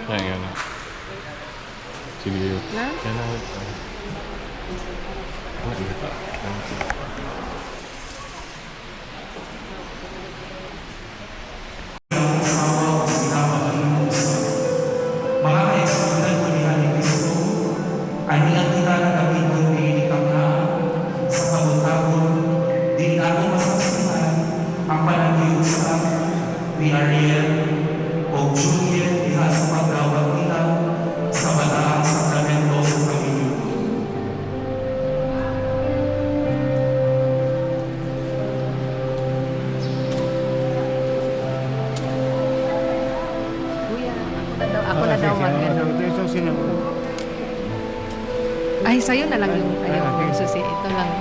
Ayan, yan. Sige yun. Na? Yan na. Mga kaibigan ko ni Hari Kristo, anilang kita na kami kundi inikaklaan sa kabutahon, di nato masaksihan ang panag-iusap ni Ariel o Juliet diha sa pagdawag nila sa bataang sakramento sa Panginoon. Kuya, ako na daw mag Ay, sa'yo na lang yung susi. Ito lang.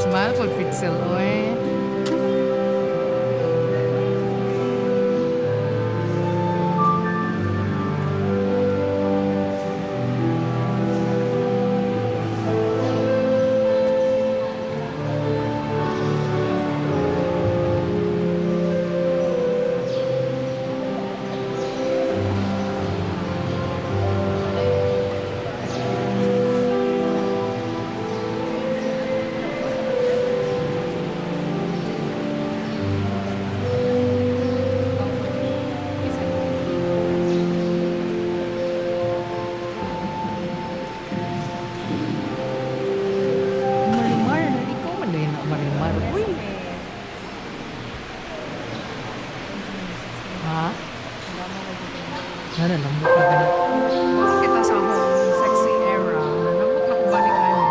Smile pag pixel, oy. Marimar, ikaw man din na marimar. Uy. Ha? Nara, lambot na ganit. Kita sa akong sexy era. Lambot na ko balik na yun.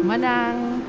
Manang.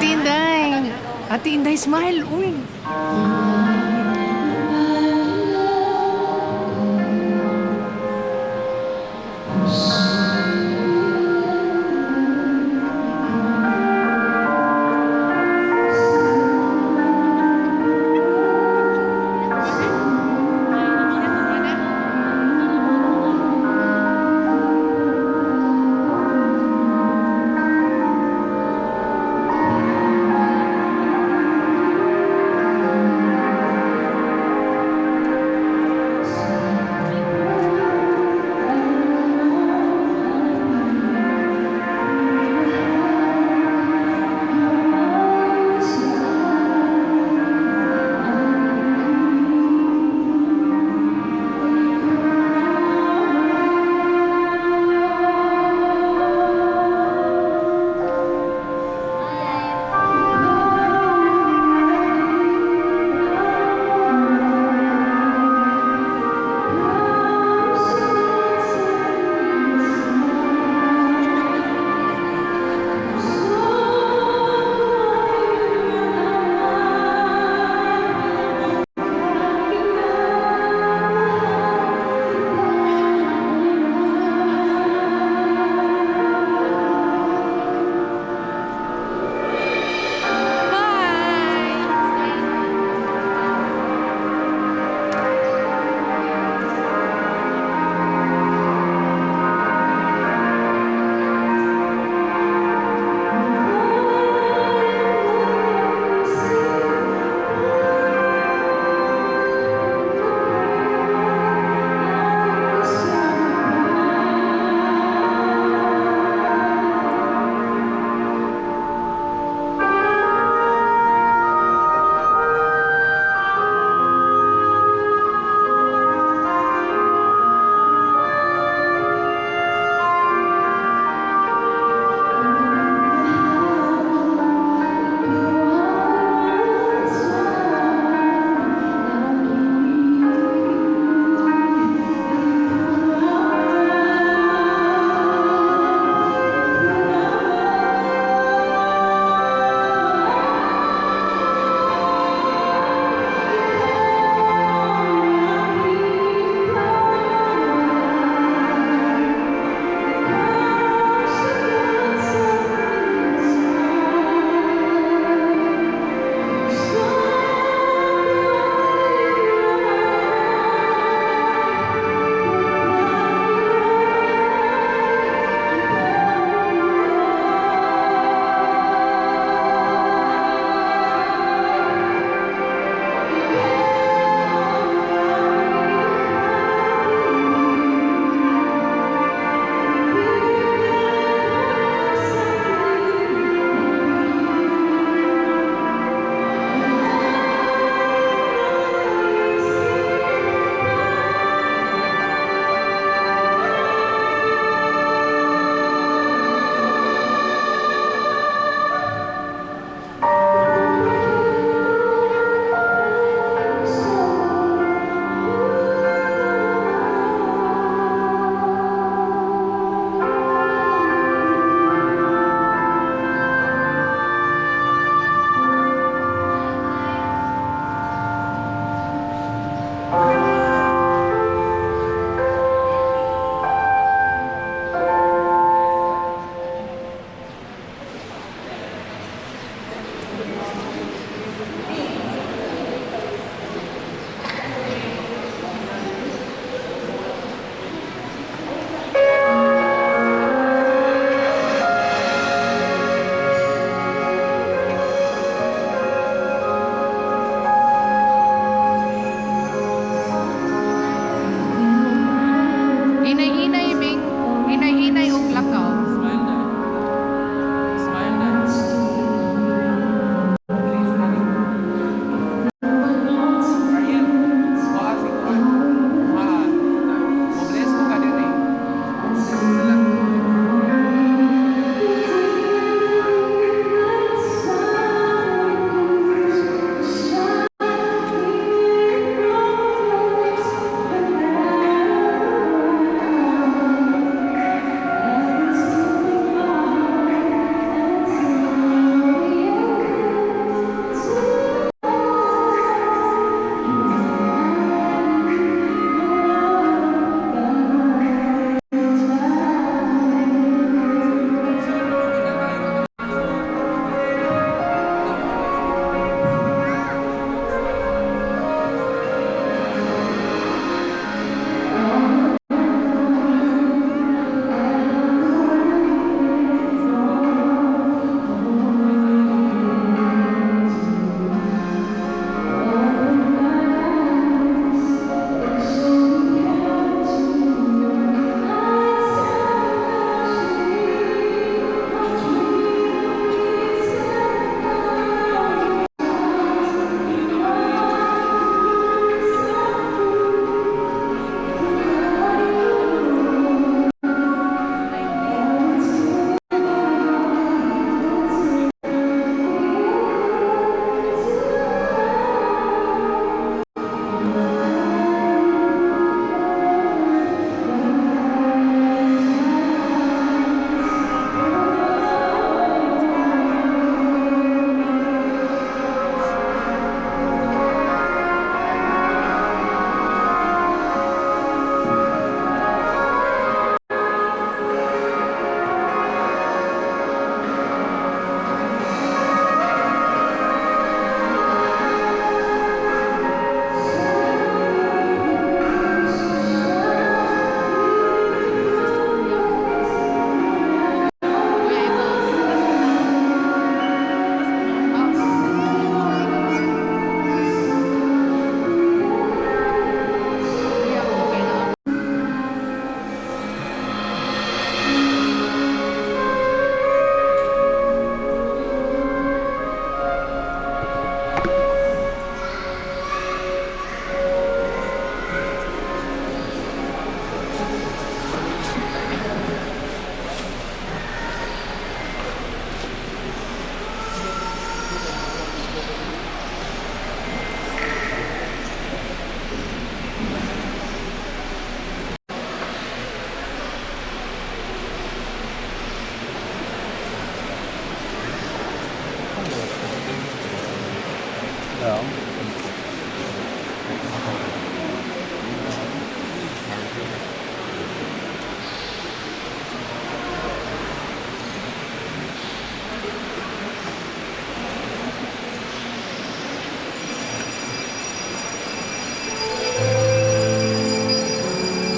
Ate Inday! Ate Inday, smile! Uy!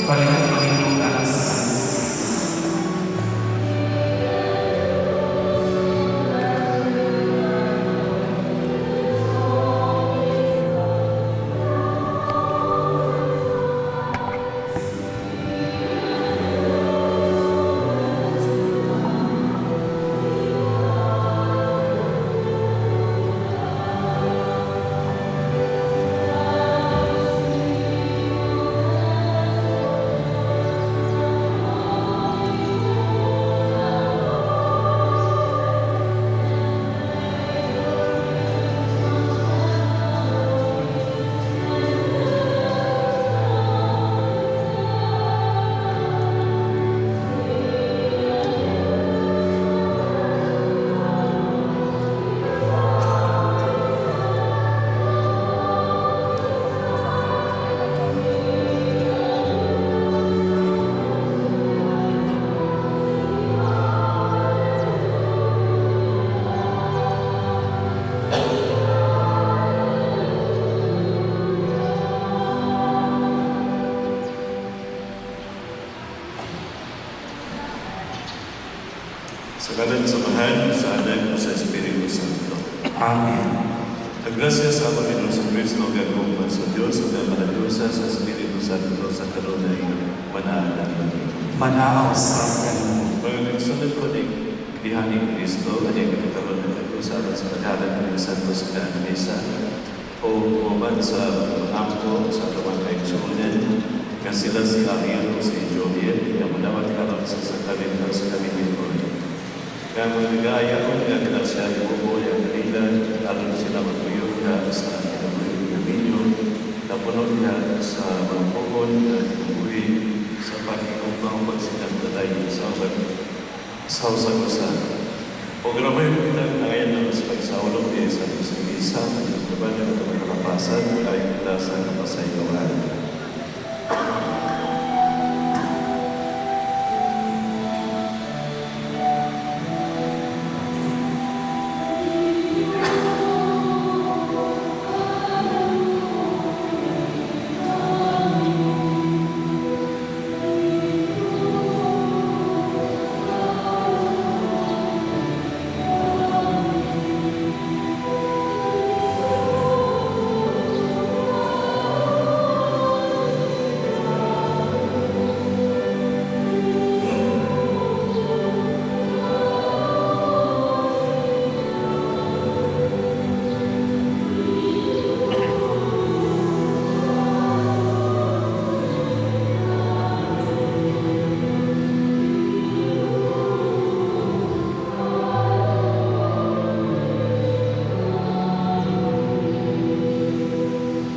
Panginoon Panginoon sa Santos. Sa ngalan sa Mahal, sa Anak, sa Espiritu Santo. Amen. Ang grasya sa Panginoon sa Kristo, gagawin sa Diyos, ang malalusa sa Espiritu Santo sa kanunay, manaanan. Manaaw sa Panginoon. Mga nagsunod ko ng Bihani Kristo, ang ikatakaroon ng pag-usapan sa paghalan ng Santos na Mesa, o umaman sa pangako sa tawang kaigsuunan, kasi sila si Ariel o si Joliet, na manawat karap sa sakramento sa Kaminyon. Kaya magagaya ko nga kinasya yung ubo yung kanila, alam sila magpuyog na sa kinamuyog ng minyo, napunod na sa mga pukon na kinubuhi sa pagkikumpang pagsinagtatay sa usag-usag. O gramay mo kita ngayon na mas pagsawalong din sa isa, ang kaban na ito makalapasan ay kita sa kapasayawan.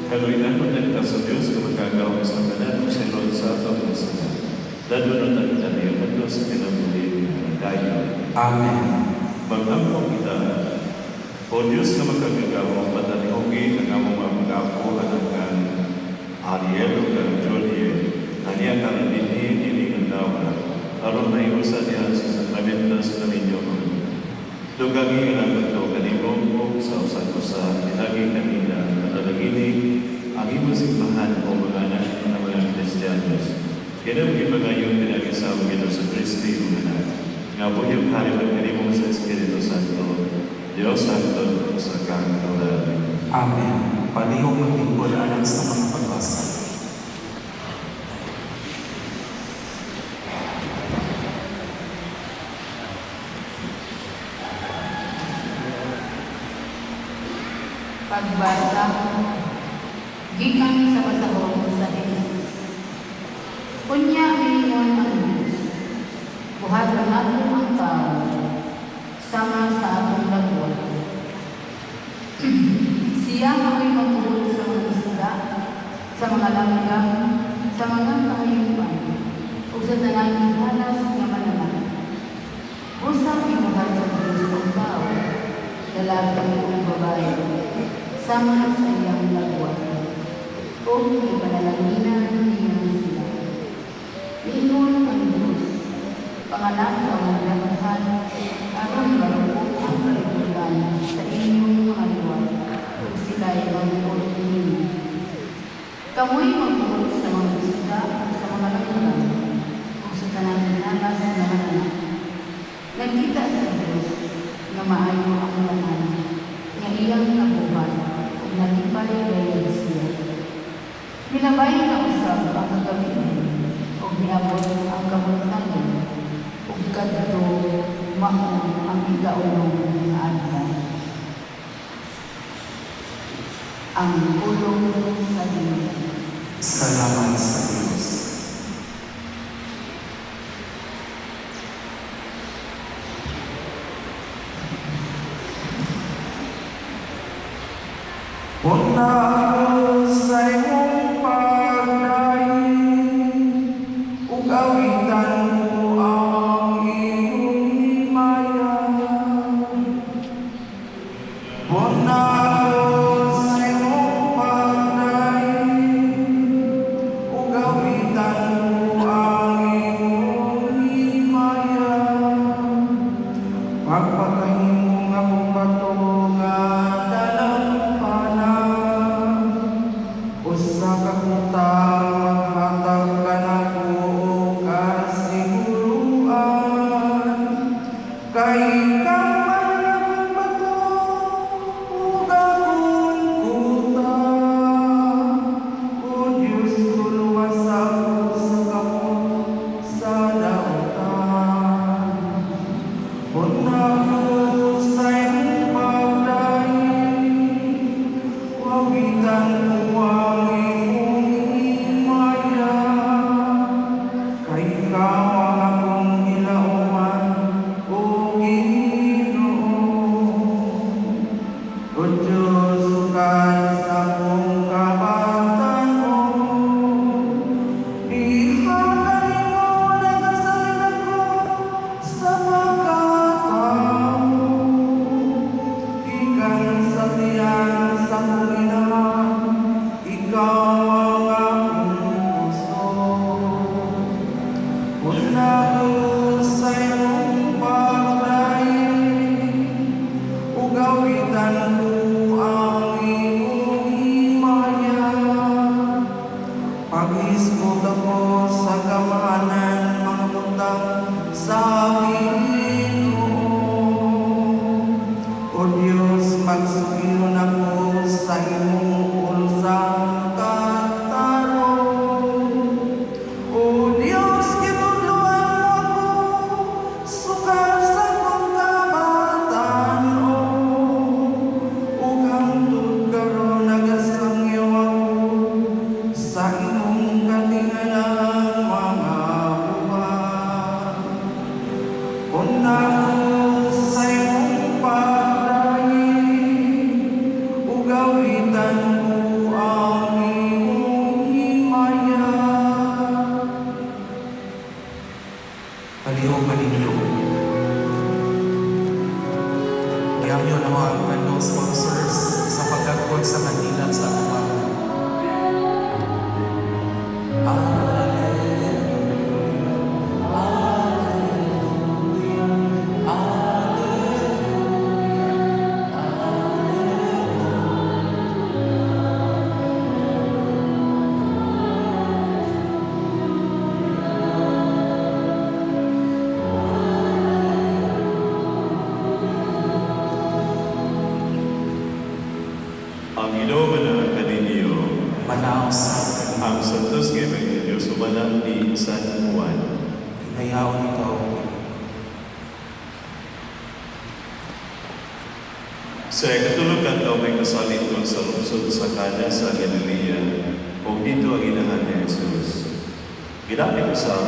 Kaluinan mo na sa Diyos na magkagawa sa kanan sa Lord sa atong masama. Dadunod ang itanayong mundo sa pinamuli ng kayo. Amen. Magdampo kita, O Diyos na magkagagawa, matanihogi ang among mga mag-apo ang Ariel o kang Joliet, na niya karabini niling ang dawa, aron na iusa niya sa sakramento sa naminyo. Dugangi ang ito kanimong o sa usan-usa, hinagi kanina, natalaginig, ang imo simbahan o mga anak ng mga Kristiyanos. Kinang ipangayon pinag-isang ito sa Kristi o anak. Nga po yung hari magkanimong sa Espiritu Santo, Diyos Santo sa kangkaulan. Amen. Palihog magtingkol alang sa mga pagbasa. Pagbasa, gikan sa pasahog sa Jesus. Kunya mingon ang Diyos, buhaton nato ang tao, sama sa atong lagwat. Siya ako'y magbuhol sa mga isda, sa mga langgam, sa mga kahayupan, o sa tanang halas na manaman. Usap ibuhat sa Diyos ang tao, lalaki o babae, sama sa iyang lagwat. O ipanalaginan niya sila. Ingon ang Diyos, panganak ang maglakuhan, aron marupok ang kalibutan sa inyong mga luwag, o sila'y magbuhol ninyo. Kamo'y magbuhol sa mga isda, isda sa mga langgam o sa tanang binanas na mananak. Nagkita sa Diyos na maayo ang laman, nga iyang nabuhat o nalipay dahil siya. Nilabay na usab ang kagabihan o niabot ang kabuntagan o kadto mao ang ikaulong nga adlaw. Ang ulong sa Diyos. Salamat sa Diyos. Una sa iyong pagdaing, ug awitan mo ang iyong himaya. Una sa iyong pagdaing, ug awitan mo ang iyong himaya. Pagpakahimong akong patulungan usa ka butang maghatag ka nako og kasiguruan kay ikaw man akong bato ug akong kuta. O Diyos ko, luwas ako sa kamot sa dautan. Unahon sa iyong pagdaing, wawitan mo ang iyong himaya. Kay ikaw ang akong gilauman, O Ginoo. O Diyos, sukan sa akong kabatanon, ihatag mo nagasalin ako sa pagkatao. Ikan sa tiyan sa Panginoon, ikaw ang aking puso. Unahon sa iyong pagdaing, ug awitan mo ang iyong himaya. Pag-ismot ako sa kamahanan, mga butang sa Ginoo. O Diyos, magsugilon ako sa imong ulusang katarong. O Diyos, kitudloan mo ako, sukat sa akong kabatanon. Ug hangtod karon nagasangyo ako sa imong katingalang mga buhat. Unahon sa iyong pagdaing, ug awitan mo ang iyong himaya. Palihog maninyo. Iamyo na mga kanyang sponsors sa pagdagkon sa Manila sa Tumawa. Ang Ginoo manahan kaninyo, Manaw sa ang Santos nga Ebanghelyo sumanang ni San Juan. hinayaon ikaw. Sa ikatulog ang taong may kasalitol sa lungsod sa Cana sa Galilea, o dito ang inahan ni Jesus. Ginamit usab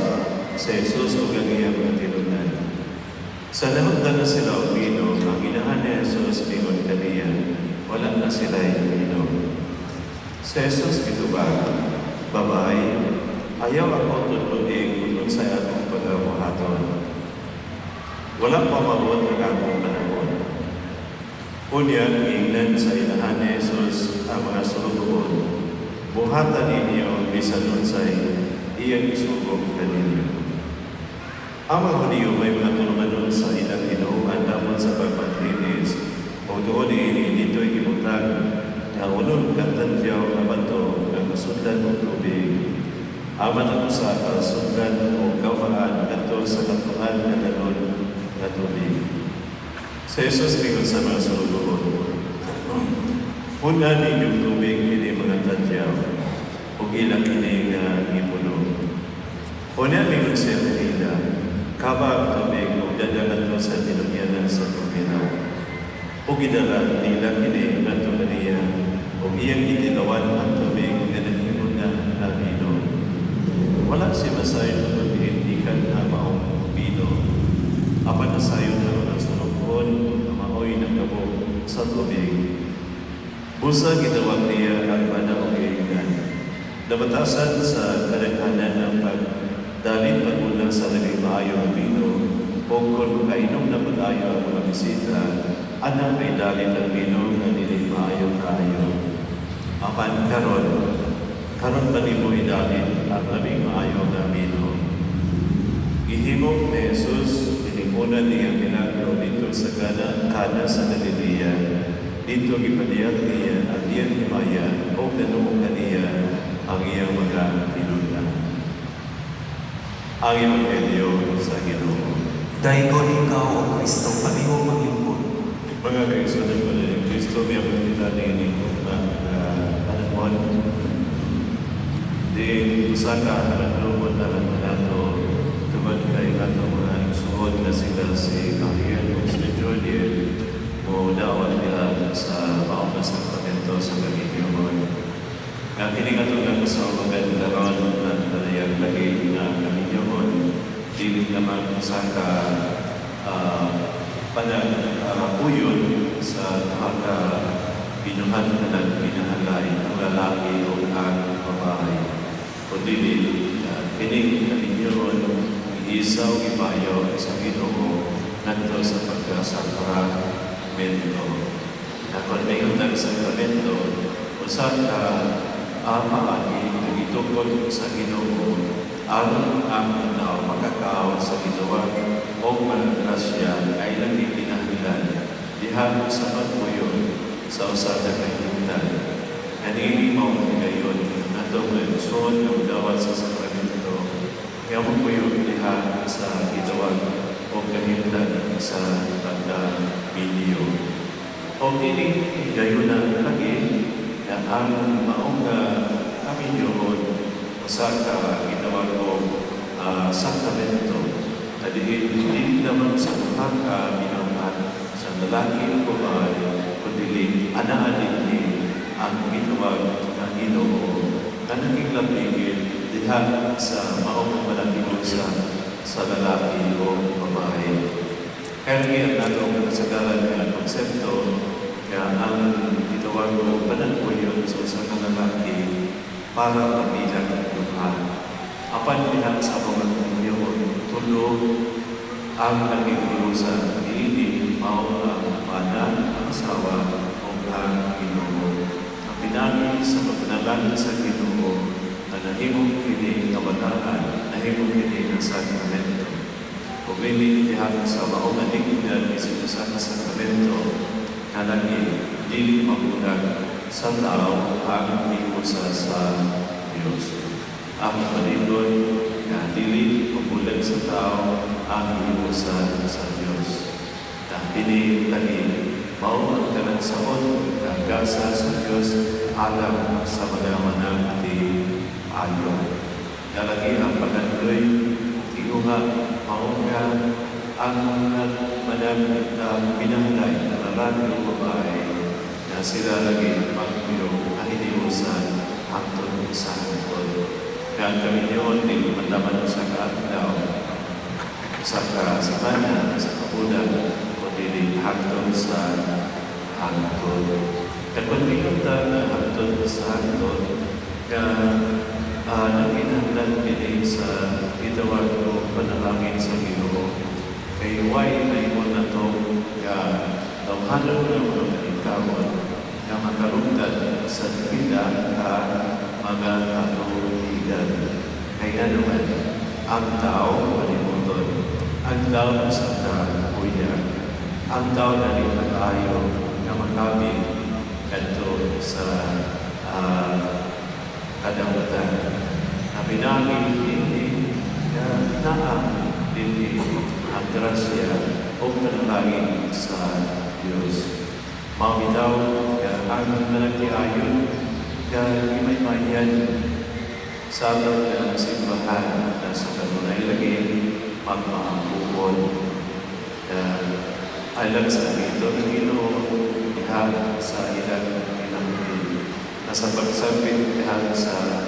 sa Jesus o ang iyang katinunan. Sa nahugdan na sila o vino, ang inahan ni Jesus mingon kaniya, wala na sila inom. Sa Jesus gitubag, babae, ayaw ako tutlunig kung sa akong pagamuhaton. Walang pamabot ang akong panahon. Unya, ingnan sa inahan ni Jesus ang mga sulubuhon. Buhatan ninyo, bisan unsay iyang isugong kaninyo. Ang mga Hudiyo may mga tulungan sa ilang inuuman damon sa pagpatrinis o doon ini dito'y gibutang na unong katadyaw na bato na kasundan ng tubig. Aman ako sa kasundan o kamaan ato sa katuhan na nanon na tubig. Sa Jesus mingon sa mga sulugoon. Una ninyong tubig kini mga tadyaw o ilang kini nga ipuno. Una mingon siya kanina, kaba ang tubig o dadalan ko sa tinumyanan sa tuminaw. O gidala nila kini nga tumaniya o iyang itinawan ang tubig na nahimon na nabino. Wala si masayon kung iindikan na maong bino. Apan nasayon na ang sunukon na maoy ng kabog sa tubig. Busa gitawag niya ang manang iingan. Nabatasan sa kadaghanan ng pagdalit pagmula sa naging maayo ang bino o kung kainom na pag-ayo ang mga bisita, anang ay dalit ang bino na nilay maayo kaayo. Apan karon pa ni mo idalit ang labing maayo na bino. Ihimok ni Jesus, tinipunan niya milagro dito sa Kana sa Galilea. Dito gipadiyag niya ang iyang himaya o nanuong kaniya ang iyang mga pinunta. Ang Evangelyo sa Ginoo. Daigon ikaw, O Kristo, palihog maglingkod. Mga kaisunod ko ni Kristo, may pagkita ni panahon. Di usaka naglumot ang nato tubad kay ato mga suod na sila si Kahir o si Juliet o dawat nila sa maong na sakramento sa Panginoon. Nga kiningatulad sa mga laron na talayag lagi na Panginoon, dili naman usaka panapuyon sa mga binuhan na nagpinahalay ang lalaki o ang babae. Kundi kining kalinyon, isaw ibayo sa Ginoo nandito sa pagkasakramento. Na kung may utang sakramento, usan ka amaagi na itugod sa Ginoo aron ang tao makakao sa Ginoo o mangrasya ay nagpipinahilan diha sa pagpuyon sa usada kahilingan. Kanini mo ngayon na itong ng dawat sa sakramento, kaya mo po yung diha sa gitawag o kahilingan sa pagka-video. O ini gayon na lagi na ang maong kami yun sa gitawag o sakramento na hindi naman sa pagka-binuhan sa lalaki o babae kundi anaan din ang gitawag ng Ginoo na naging labigin diha sa maong malakibog sa lalaki o babae. Kaya ngayon natong kasagaran ng konsepto kaya ang gitawag o panagpuyon sa isang lalaki para mabilang duha. Apan diha sa mga Panginoon tulog ang nagigulusan hindi mao ang mana ang asawa o ang Ginoo. Ang pinagi sa pagpanalan sa Ginoo na nahimong kini kabataan, nahimong kini ng sakramento. Kung hindi diha sa maong adigdan sa sakramento na lagi dili mabulag sa tao ang hiusa sa Diyos. Ang palibot na dili mabulag sa tao ang hiusa sa Diyos. Na pili lagi mao ang kanagsaon ng gasa sa Diyos alam sa manamanang di ayo. Nalagi ang panagloy, tiunga, maunga, ang manang pinahalay na lalaki o babae na sila lagi magpuyong na hiniusan hangtod sa hangtod. Kaya kami niyon, di mandaman sa kaatlaw, sa kasamana, sa kabulan, o di hangtod sa hangtod. Kapag pinunta na hangtod sa hangtod, naghinahanglan kini sa itawag o panalangin sa Ginoo. Kay why na imo na to tawhanon ng mga kanikawon na makarungtad sa pila mga katuligan. Kaya naman, ang tao palimuton, ang tao sa kakuya, ang tao na nagkakayo na makabi kadto sa kadamutan. pinagi ini naa dili ang grasya o panalangin sa Diyos. Mabitaw ang nagtiayon imay mayan sa atong simbahan na sa kanunay lagi magmaangkupon alang sa ito ng Ginoo iha sa ilang pinamuli na sa pagsabit iha sa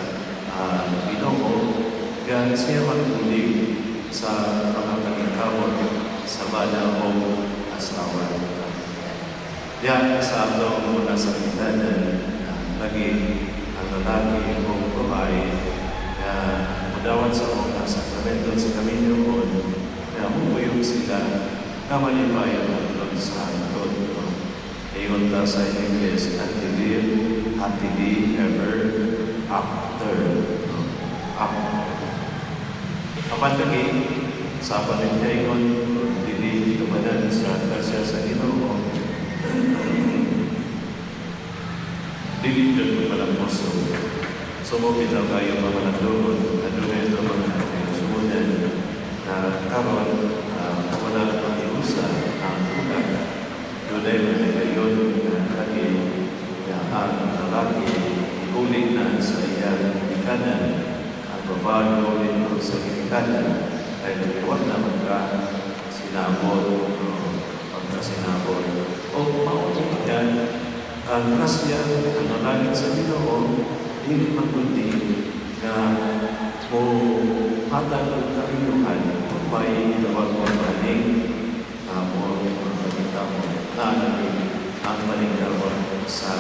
Ginoo kaya siya magpulig sa mga paningkamot sa bala o asawa. Diyan sa atong mga samitanan lagi ang lalaki o babae na mudawat sa mga sakramento sa Kaminoon na mupuyog sila na malipayan ang Lord sa Lord. Ayon ta sa English, happily ever after. Kapan lagi sa panindayon dili itumanan sa kasya sa Ginoo dili jud palang puso. Sumupit lang kayo mamanandungon na dunay ito mga sumunan na karon wala pang iusa ang ugat. Dunay mga gayon na lagi ang lalaki iuli na sa iyang ikanan, ang babae iuli na sa ikanan ay naliwag na magka-sinabot o maulit yan ang grasya ang nalangin sa Ginoo hindi magkundi na kung hatag ang kainuhan kung may itawag mo maling mo ang paningkamot na ang paningkamot sa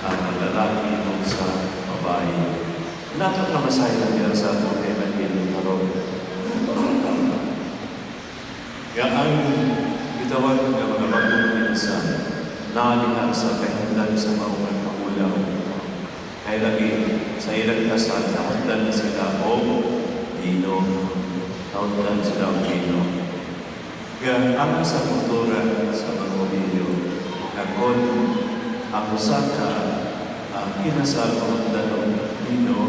lalaki o sa babae. Nakakamasay lang yan sa atong Evangelyo karon. Kaya ang itawag ng mga bagong pinasan nalihan sa kahindan sa maungan pangulaw. Kaya lagi sa ilang kasal, naundan na sila o Dino. Naundan sila o Dino. Kaya ang sa kultura sa pag-umilyo, kung ang usaka ang kinasal o dalong Dino,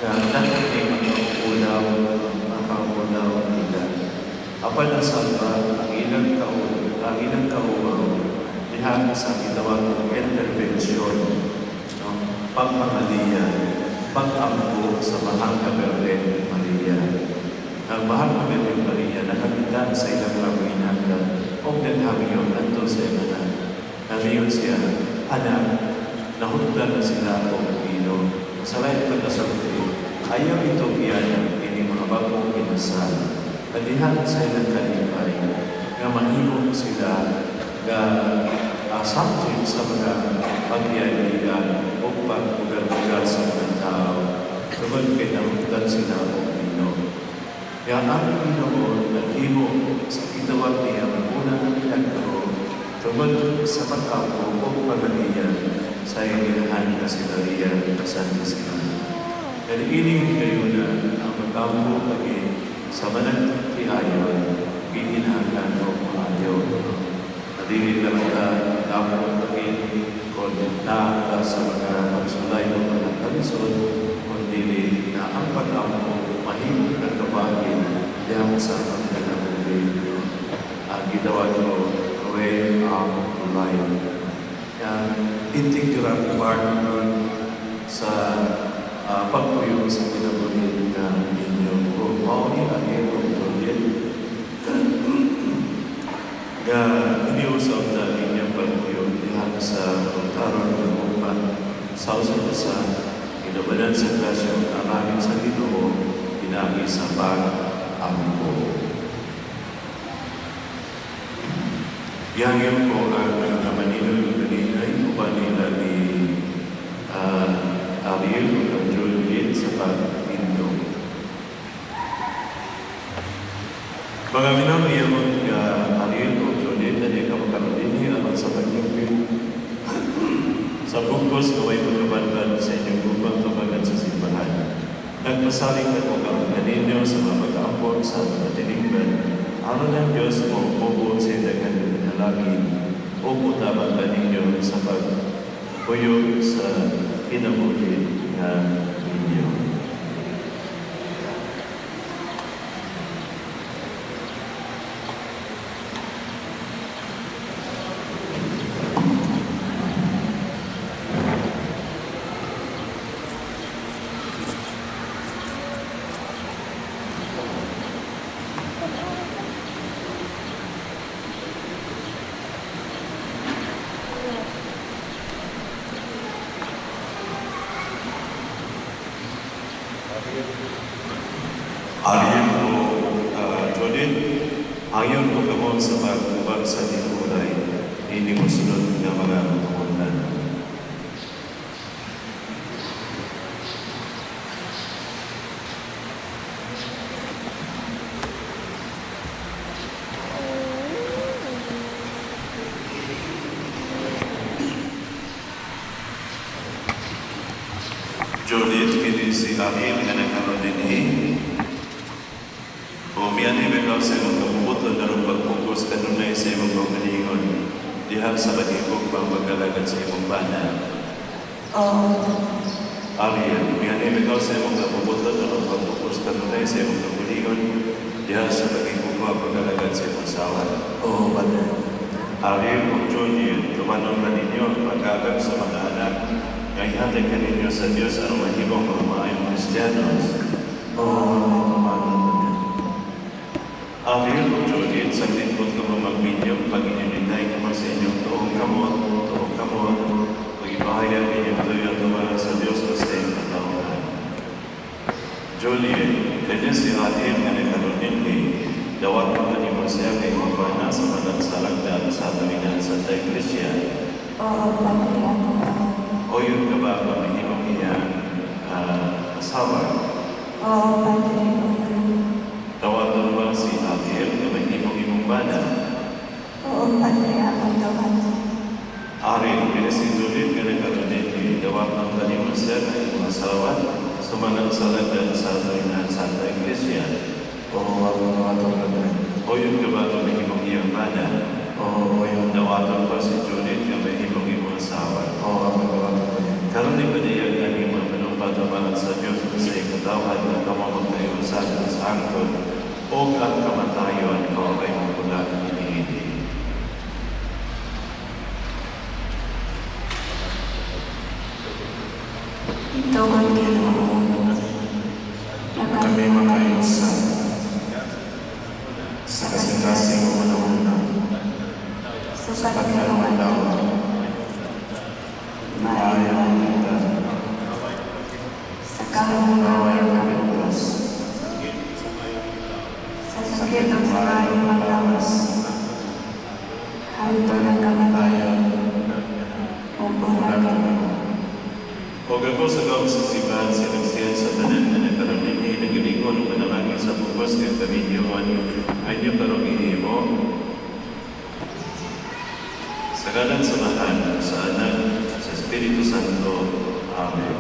kaya natin ang makaulaw nila. Apan nasalba ang ilang kauwaw diha sa gitawag ng intervention, pagpangaliya, pag-ampo sa Mahal na Birhen Maria. Ang Mahal na Birhen Maria nakakita sa ilang pag-inanda o naghamyon ato sa ilang namiyon siya, anak, nahundan na sila o Pino. Sa lahat pagkasabi, ayaw itong iyan ini mga bagong kinasal. Padihan sa ilang kalipay na mahimong sila na subject sa mga pagyayaihan o pag-ugal-ugal sa mga tao kapag pinahundan sila o Pino. Kaya ang Pinoon naghimo sa kitawag niya ang unang milagro kapag sa pag-apo o pagaliyan sa inilahan na sila riyan sa sila. Kaya ining kayo na ang pag-apo lagi sa manang tiayon, gihinahan o maayon. Nadili lang na ang pagkain kung naata sa mga pagsulay ng mga kalisod, kung dili na ang pag-ampo mahimong nagkabagin diyan sa pagkanamuli. Ang gitawag ko, way of life. Ang integral part sa pagpuyo sa pinabulin na ninyo. Kung mauni ang iyong tulid, na iniusap na inyong pagpuyo dihan sa pagtaron ng umat sa usapasan, inabanan sa grasya ang aming sa Ginoo, pinagi sa pag-ampo. Yangin ko ang Manilo Ganinay, upan nila ni Ariel at Juliet sa pag-indo. Mga minamiyamon ka Ariel o Juliet na di ka magkaroon ang sa pag-indo. Sa bukos na may pagkabandan sa inyong bukang kabagan sa simbahan. Nagpasaling na kung ang kanino sa mga pag-ampon sa mga tinigban. Aron ng Diyos mo, bubuon sa ilang lalaki o mutaman ka ninyo sa pagpuyo sa pinamuli na ninyo. Ariel mo, Judith, ayon mo gamon sa pagkubag sa tinulay, hindi mo sunod ng mga kamunan. Judith, kini si Ariel nga nagkaroon din Umiyan ikaw sa imong kabubuton na rin pagpupos kanunay sa imong pangkalingon. Dihang sa pag-ibog pang pagkalagad sa imong bana. Ariel, umiyan ikaw sa imong kabubuton na rin pagpupos kanunay sa imong kabulingon. Dihang sa pag-ibog pang pagkalagad sa imong sawa. Oo, Padre. Ariel o Julian, tumanong na ninyo ang pagkagag sa mga anak. Ngayon ka ninyo sa Diyos ang mahibong mga maayong Kristiyanos. Oo, Ariel o Judith, sa lingkod ka magbinyong pag-ininitay ka sa inyong tuong kamot, pag-ibahayag inyong tuyo sa Diyos sa iyong katauhan. Julian, kanya si Ariel nga nagkaroon din dawat mo ka mo siya kay Mabana sa managsalagdan sa Dominan Santa Iglesia. Oo, Padre, ako. O yun ka ba mahimong iyang asawa? Oo, Padre, oo. Tawagan ba si Ariel na mahimong bana? Oo, Padre, akong tawad. Ariel, pinasindulin ka ng karunin, dawat ng talimang sir na iyong asawa, sumanang salagdan sa Dominan Santa Iglesia. Oo, akong Padre. O yun ka ba mahimong iyang bana? Oo, yun. Dawatan pa si Judith na mahimong iyong asawa. Oo, akong Padre. Karunin ba niya ang iyong panumpadamanan sa Diyos sa iyong katawhan na kamamag na iyong sa angkod o ang kamatayon ko ay magulat inihindi. Ito ang Ginoo. Na Kami mga insan sa kasing-kasing una-una sukat at na naman daw maayawan kita sa kahungaway ng Diyos. Sa sakit ng sarayong malawas, hanto ng kamatayan, o bulag O gabo sa gawang sa simbahan sinagsiyan sa tanan na nagkaroon ninyo nagalingon o manamangin sa bukos ng kaminyoan ay niyo karong ihimo sa kanan samahan sa anak sa Espiritu Santo. Amen.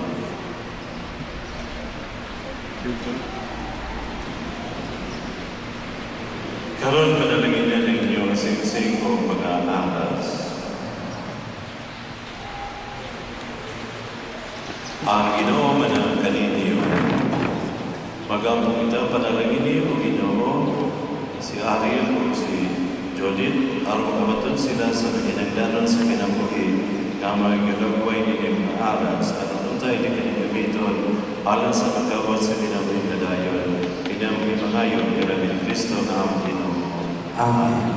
Karon panalangin na ninyo ang singsing o mag-aaras. Ang Ginoo manang kaninyo. Magamong ita panalangin niyo, Ginoo, si Ariel o si Judith, aron makamatun sila sa kinagdanon sa kinabuhi, na magigagaway ninyong maaras, at untay di kanigamiton, alang sa pagkawat sa kinabuhi na dayon, kinabuhi pangayon, kinabuhi ni Kristo na ang Ginoo. Amen.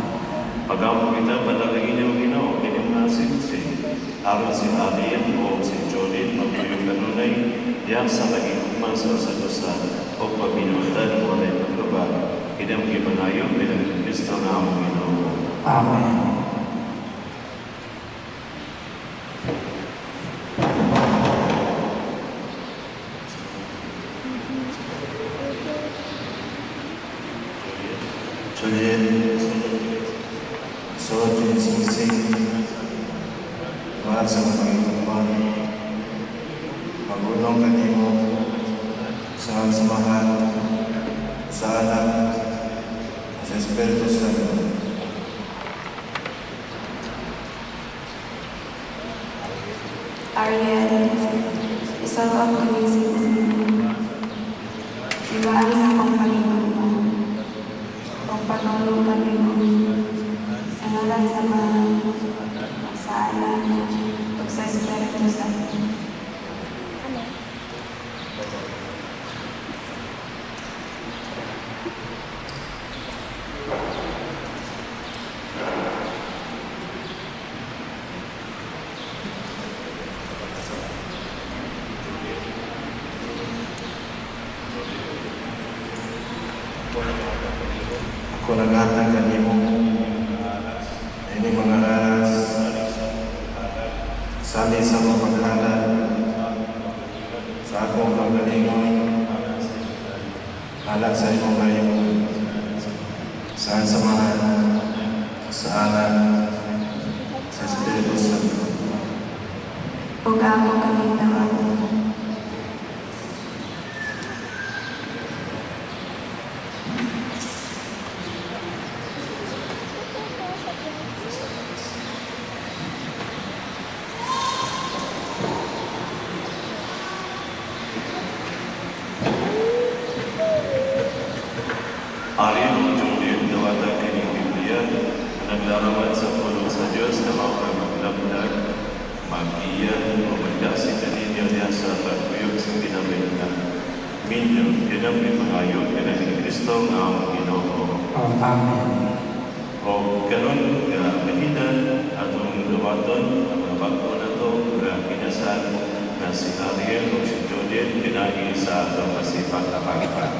Magamong ita panalangin niyo, Ginoo, inyong nasinsing, aron si Ariel o si Judith, magtuyong kanunay, diyan sa pag-iugma sa usadusa o pagbinutan o walay paglaba, kinabuhi pangayon, kinabuhi ni Kristo na ang Ginoo. Amen. Juliet, so sinising mahal sa mga itupan, magulong kanimo sa samahan, sa anak, sa Espiritu Santo. Ariel, isa ang kanising Iwaan sa akong Panginoon o panulong Panginoon sa ngalan sa mga sa anak o sa Espiritu Santo. Ako naghatag kanimo ini mga aras sali sa mga paghalad sa akong kagalingon halag sa imong ngayon saan samahan sa anak sa Espiritu Santo. ug ako kalintawan. Ari ang Julian nawata kining Biblia na naglarawan sa pulong sa Diyos na mapaglamdag, mag-iya o magdasi kaninyo niya sa pagkuyog sa ginamit minyo, kinamit pangayo, kinamit Kristo nga ang Ginoo. Amen. O karon nga kahinan atong luwaton ang mga bago na to nga kinasal na si Ariel o si Julian pinahi sa atong masipag na pagpag.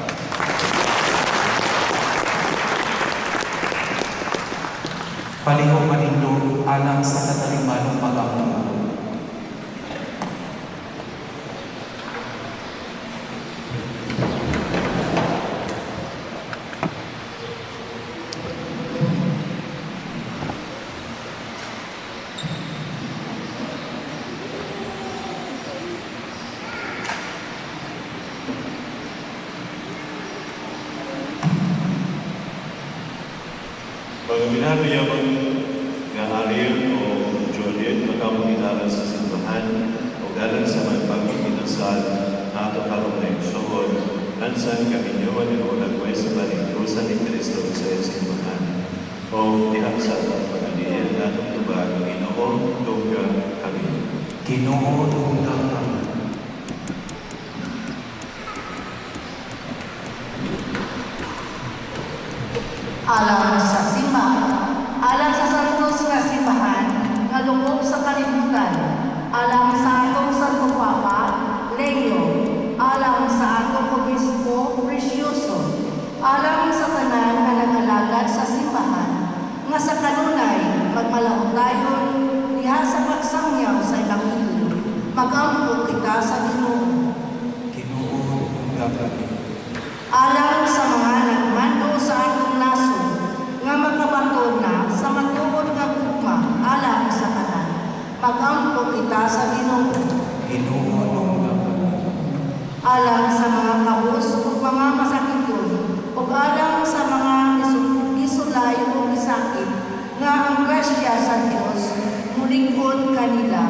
Palihog manindog alang sa katalimanong pag-among. Pagkaminado yaman nga Ariel o Juliet, makamunitaran sa simbahan o galang sa magpagpipinasal na ito karong na igsuhod, lansan kami niyo o nagway sa paligrusan ni Kristo sa simbahan. O diha sa pagpagalian na itong tubag, Ginoo, tugga kami. Ginoo tunggal kami. Alang sa simbahan, alang sa santos nga simbahan, nga lungkop sa kalibutan, alang sa atong Santo Papa, Leo, alang sa atong Obispo, Precioso, alang sa tanan nga nag-alagad sa simbahan, nga sa kanunay, magmalahutayon, diha sa pagsangyaw sa Ebanghelyo, magampo kita sa Ginoo. Ginoo tunggal kami. Alang sa mga nagmando sa atong naso, nga makabaton na sa matuod nga gugma, alang sa tanan, magampo kita sa Ginoo. Ginoo tunggal kami. Alang sa mga kabus ug mga masakiton, ug alang sa mga isulay o isakit, nga ang grasya sa Dios mulingkod kanila,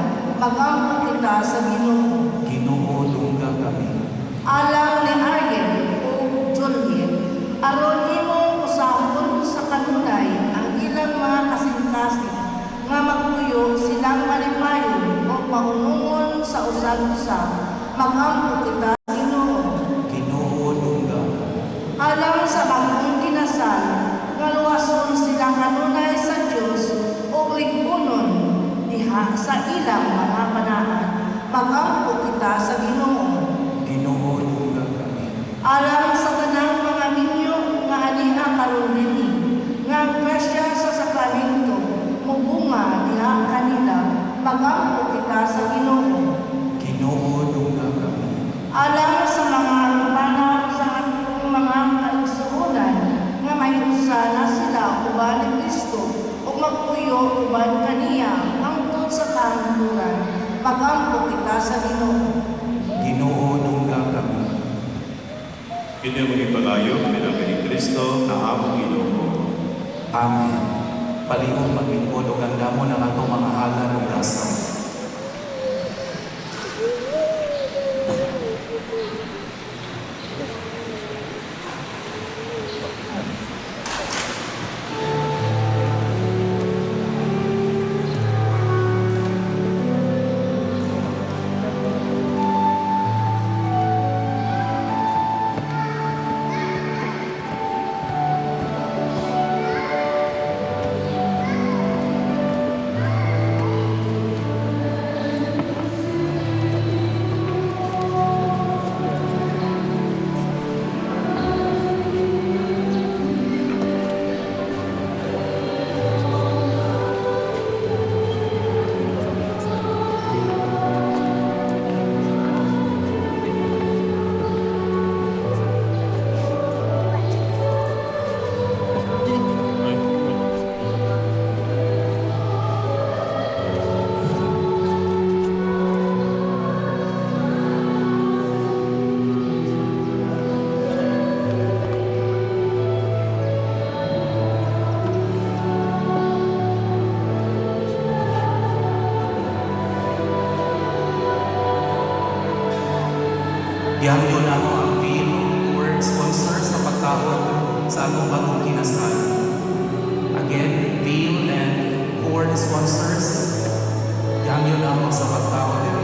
magampo kita sa Ginoo. Ginoo tunggal kami. Alang ni Ariel o Juliet, aron imong usahon sa kanunay ang ilang mga kasing-kasing nga magpuyo silang malipayon o mahunungon sa usag-usa, magampo kita Ginoo. Ginoo tunggal kami. Alang sa bagong kinasal, nga luwason sila kanunay sa Dios o ligpunon diha sa ilang mga panahon, magampo kita sa Ginoo. Ginoo tunggal kami. Alang sa tanang mga minyo nga aniha karon dinhi, nga ang grasya sa sakramento mubunga diha kanila, magampo kita sa Ginoo. Ginoo tunggal kami. Alang sa mga rupanan sa atong mga kaigsuonan, nga mahirusa na sila uban ni Kristo ug magpuyo uban kaniya hangtod sa kahulugan, magampo kita sa Ginoo. Ginoo tunggal kami. Kini ang ipalayo, pinagay ni Kristo na among Ginoo. Amen. Palihog maglingkod o gandamon ang atong mga halan o dasal. sa atong bagong kinasal. Again, Bill and Cord sponsors, yangyo na ako sa pagtao nila.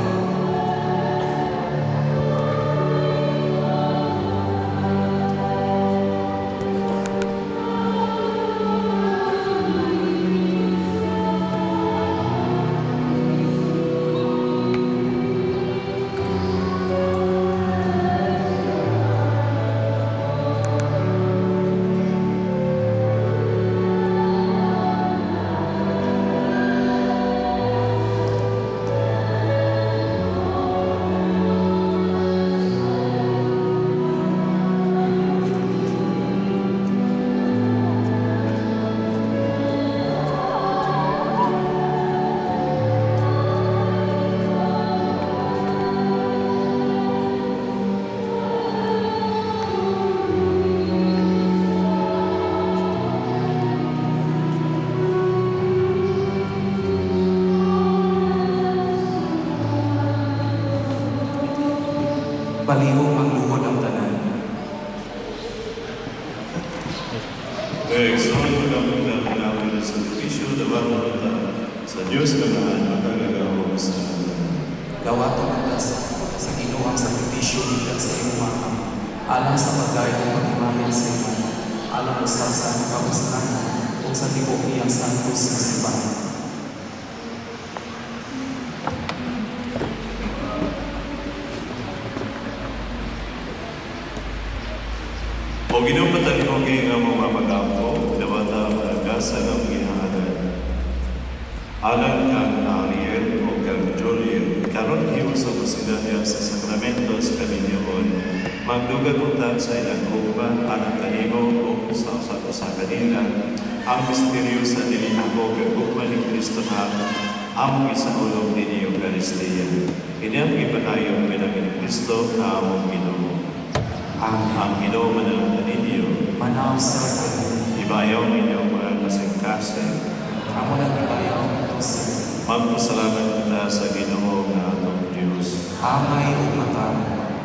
Palihog ang luhod ang tanan. Exhorto kami na namin sa sakripisyo na bangkita sa Diyos na magagawang sa Dawaton ang sa Ginoo ang sakripisyo bigat sa imuha, alang sa pagdayong pag-imahin sa iyo, alang usab sa kauslan o sa tibuok iyang santos na simbahan. O ginupatan mo kayo nga mga pag-apo, dawata ang agasa ng ginahanan. Alang kang Ariel o kang Julian, karon hiyo sa pasinadya sa sakramentos kami niyon, magdugan utan sa ilang upan, alang kanimo o sa kanila, ang misteryo sa nilihako kag upan ni Kristo na among isaulog din iyong Eucharistia. Inyang ipanayon pinagin Kristo na among Ginoo. Ang Ginoo manalangin ninyo, Manaw sa ibayaw ninyo mga kasing-kasing, amo ng ibayaw ito sa magpasalamat kita sa Ginoo nga atong Diyos. amay o mata.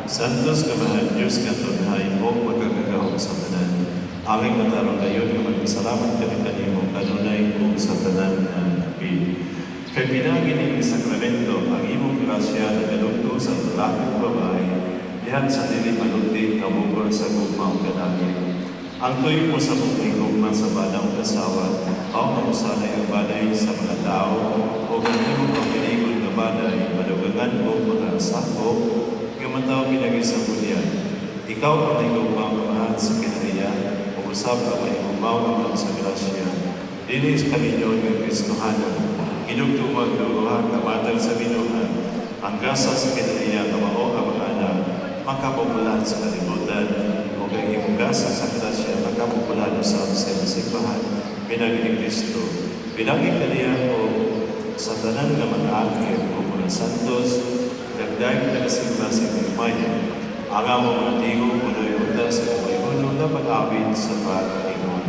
Santos ka mahal Diyos nga tunhay o magkagagawang sa tanan. Aming matarong kayo nga magpasalamat kami kanimo kanunay o sa tanan na nabi. Kay pinagin ng sakramento ang imong grasya na galuto sa lalakong babae, dihan sa dili malunti na mugor sa gugmang kadagay. Ang tuyo mo sa bukting gugma sa badang kasawa, o mamusanay ang baday sa mga tao, o ganito ang pinigod na baday, madugangan o mga sako, yung mataw pinagay sa bulyan. Ikaw ang nagugmang kamahan sa kinariya, o usap ang may umaw sa grasya. Dinis kami nyo ng Kristohanan, inugtumag luha kamatang sa binuhan, ang gasa sa kinariya kamao ang mga anak, makapopulan sa kalimutan o kay imugasa sa grasya makapopulan sa simbahan pinagi ni Kristo. Pinagi kaniya o sa tanan nga mga akhir o mga santos, dagdag na kasimba sa Pimaya. Ang among mga tingog punoy unta sa kumayuno na pag-awit sa pag-ingon.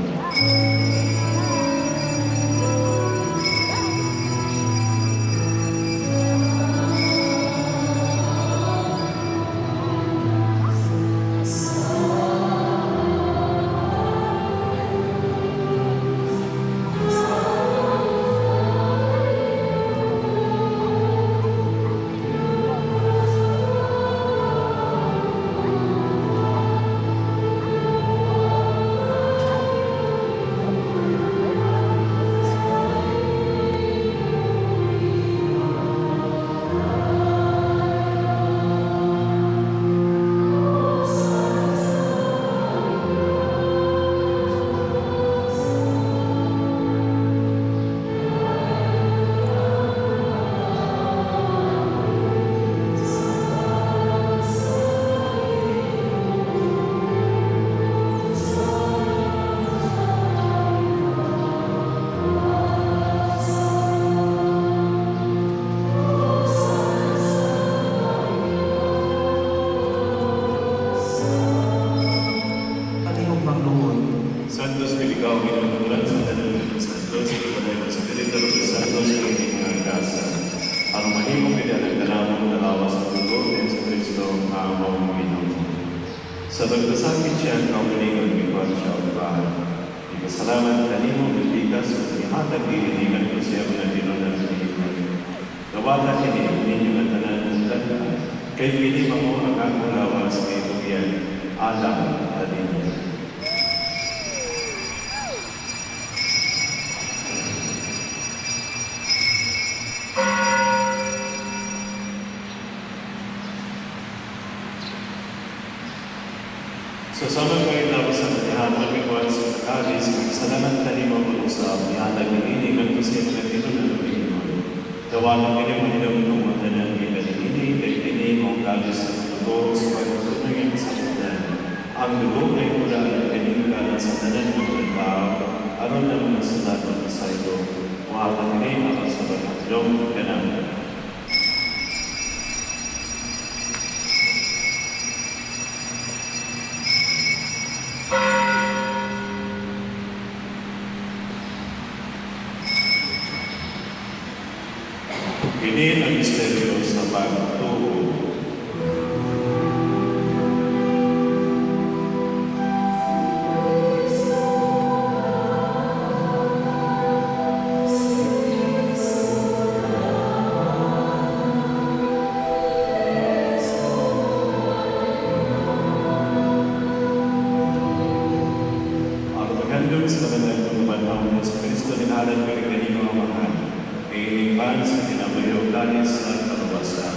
Sa pagkasakit siya, kaugalingon ikaw siya upahan. Ikasalamat kanimo bibigas sa ihatag iinigan ko siya na tinunan ng iman. Gawala kini, ninyo na tanan ng tanda. Kay kini mo ang akong lawas kay Tugian, alam at inyo. So sa mga kaitapos sa katihan, magkikuan sa kakalis, magsalamat kanimo mag-usap, ihatag iinigan ko siya na tinunan ng iman. Gawala kini mo hinawin ng tanan ikanini, kay kini mong kalis sa dugo sa pagtutungan sa tanan. Ang dugo ay mula ang kaningkalan sa tanan ng mga tao, aron na mga salamat sa ito. Muhatag kini ang sa pagkatlong ganang. Kini ang misteryo sa pagtuo. Ang magandang sa kanang pagmanaw sa Kristo ni Alan kay kanino ang mahal. Iinipan sa kinabayo kanis at kalubasan.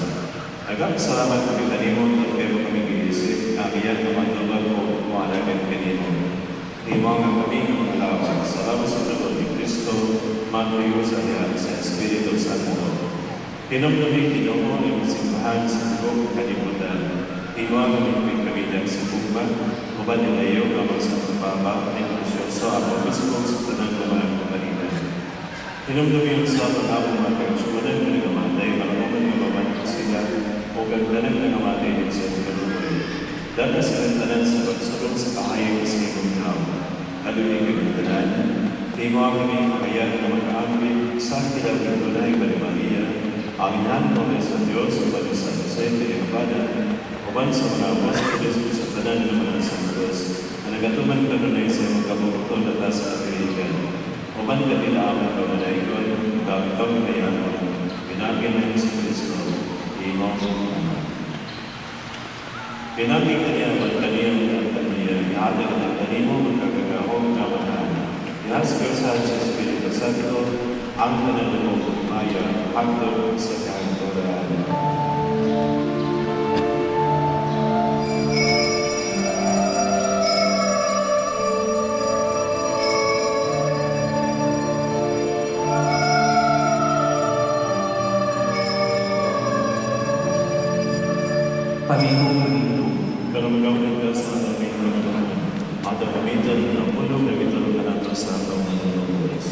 Nagkakasalamat kami kanimo at kayo kami giisip na iyan naman naman ko kumalagan kanimo. Timang ang kami ng mga laban. Salamat sa Lord ni Kristo, matuyo sa diyan sa Espiritu Santo. Tinumdumi Ginoo ang simbahan sa buong kalimutan. Timang ang kami dyan sa Pumba, uban nilayo ang mga papa, ay presyoso ang mismo sa tanang lumalang kapalitan. Tinumdumi ang sa pag-abong mga kagsunan na nagamatay, marunong na mabanak sila, o gagdanan na namatay din sa kaluloy. Dada silang tanan sa pagsulong sa kahayang sa ibang tao. Alunin ang tanan, timo ang kami makayan na mag-aamit sa kilang tunay ba ni Maria, ang inan mo na sa Diyos, o ba ni San Jose de Abada, o ban sa mga apostles sa tanan ng mga santos, na nagatuman ka na sa mga kabukuton na sa Amerikan. Uban ka nila ang kamanaygon, kapitong kayanon, pinagin ng si Kristo, imong anak. Pinagin ka niya ang kaniyang ang kaniya, ihatag ng kanimo magkagagahong kawanan. Ihasgal sa Espiritu Santo, ang kananong maya, hanggang sa kahantoraan. Pamilong Karamagawan ka sa aming pagkakas. At ang pamitan ng pulong na bitulong ka nato sa atong mga oras.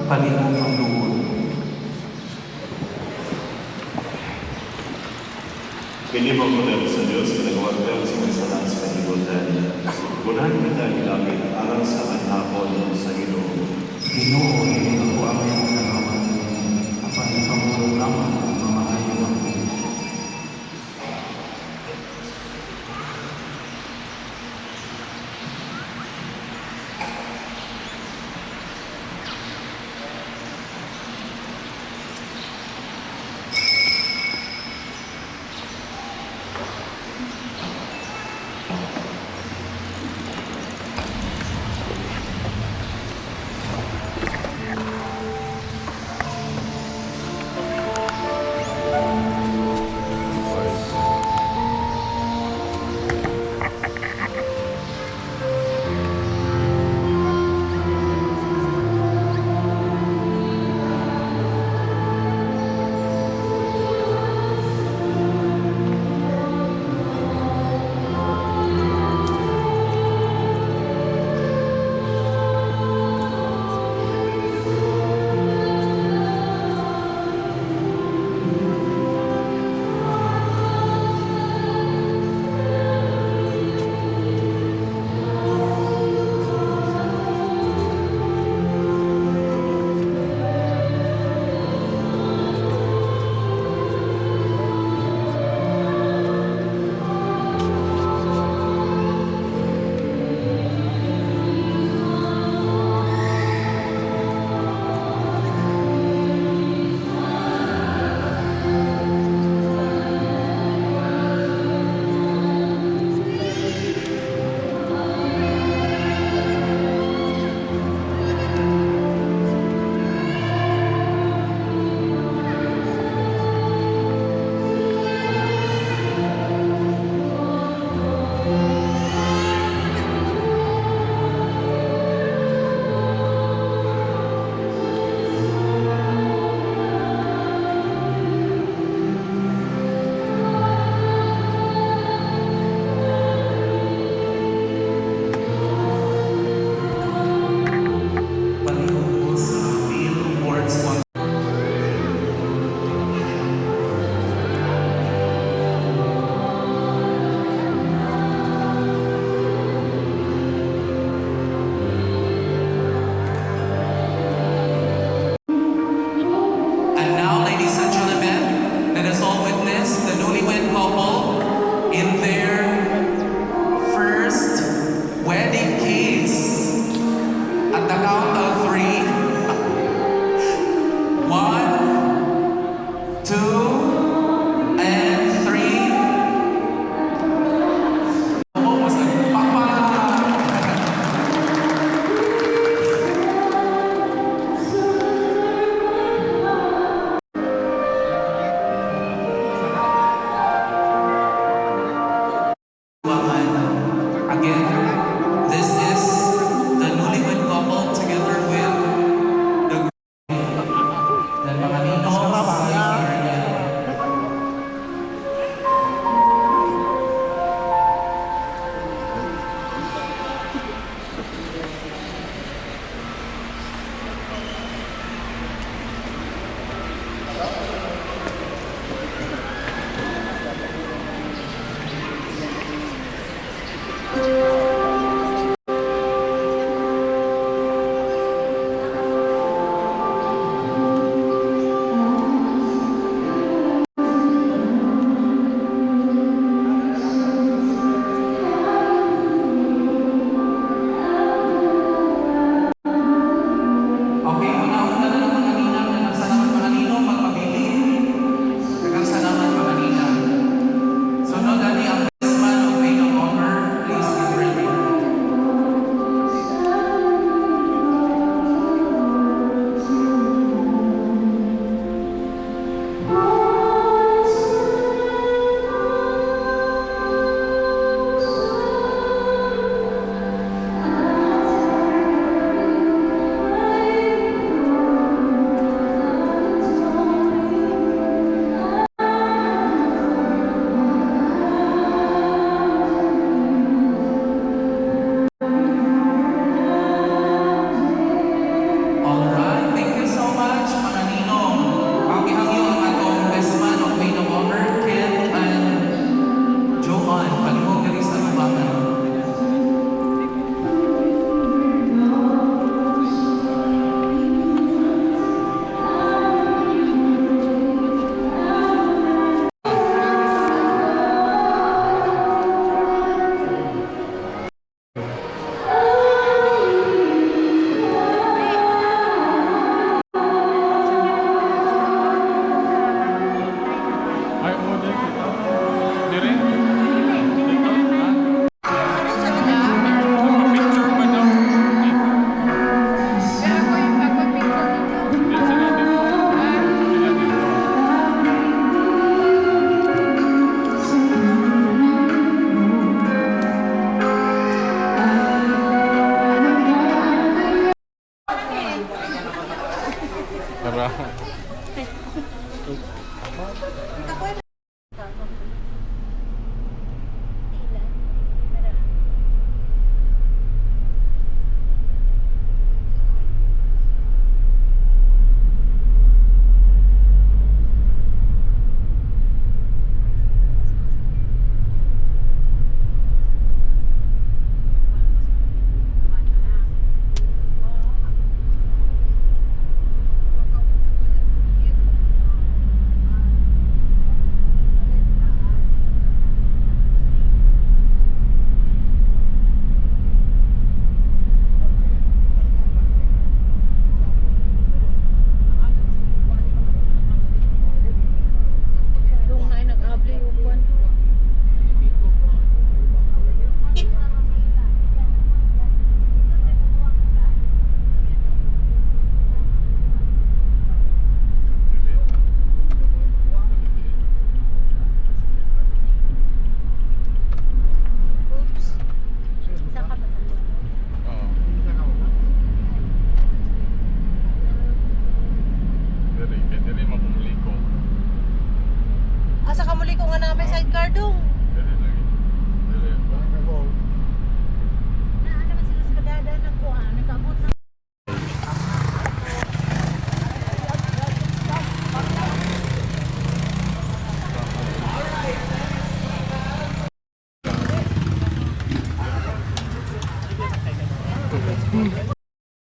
palihog ang luhod. Pinibok ko lang sa Diyos, pinagawa ko sa masalan sa kalibutan. Gunahan kita ilapit alang sa manhapon sa Ginoo. Ginoo, hindi ako ang iyong nagawa. Apan ipamulong lamang ang mamahayo ako. Para Doon na ay nag-abli yung kwan. Oo. Dili man pumuliko. Asa ka muli ko nga namin sidecar dong? Dili lagi. Dili. Na naman sila sa kadada ng kuha, nag-abot na